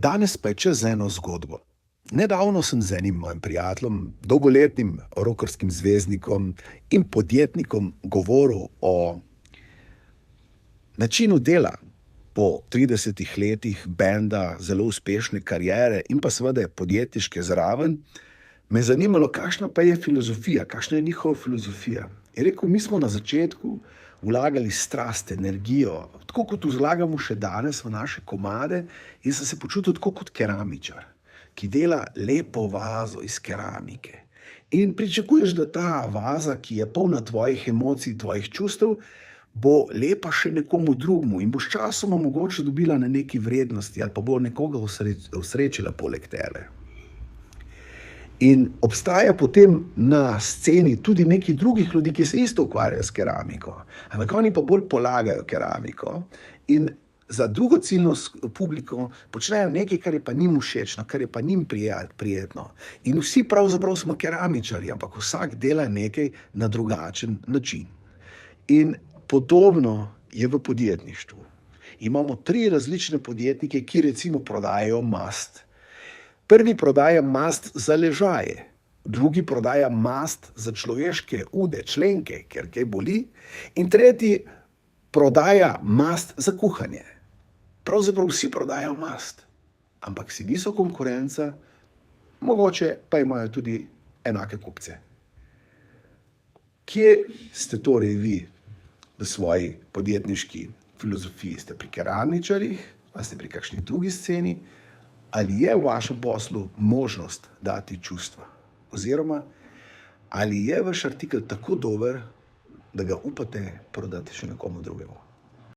Danes pa je čas za eno zgodbo. Nedavno sem z enim mojim prijateljem, dolgoletnim rokerskim zvezdnikom in podjetnikom govoril o načinu dela po 30 letih benda, zelo uspešne kariere in pa seveda podjetniške zraven. Me je zanimalo, kakšna pa je filozofija, kakšna je njihova filozofija. Je rekel, mi smo na začetku vlagali strast, energijo, tako kot vlagamo še danes v naše komade, in sem se počutil tako kot keramičar, ki dela lepo vazo iz keramike. In pričakuješ, da ta vaza, ki je polna tvojih emocij, tvojih čustev, bo lepa še nekomu drugemu in bo s časoma mogoče dobila na neki vrednosti ali pa bo nekoga osrečila poleg tebe. In obstaja potem na sceni tudi nekaj drugih ljudi, ki se isto ukvarjajo s keramiko. Ampak oni pa bolj polagajo keramiko in za drugo ciljno publiko počnejo nekaj, kar je pa njim všečno, kar je pa njim prijetno. In vsi pravzaprav smo keramičarji, ampak vsak dela nekaj na drugačen način. In podobno je v podjetništvu. Imamo 3 različne podjetnike, ki recimo prodajajo mast. Prvi prodaja mast za ležaje, drugi prodaja mast za človeške ude, členke, ker kaj boli, in tretji prodaja mast za kuhanje. Pravzaprav vsi prodajajo mast, ampak si niso konkurenca, mogoče pa imajo tudi enake kupce. Kje ste torej vi v svoji podjetniški filozofiji? Ste pri keramičarjih, ali ste pri kakšni drugi sceni? Ali je v vašem poslu možnost dati čustva? Oziroma, ali je vaš artikel tako dober, da ga upate prodati še nekomu drugemu?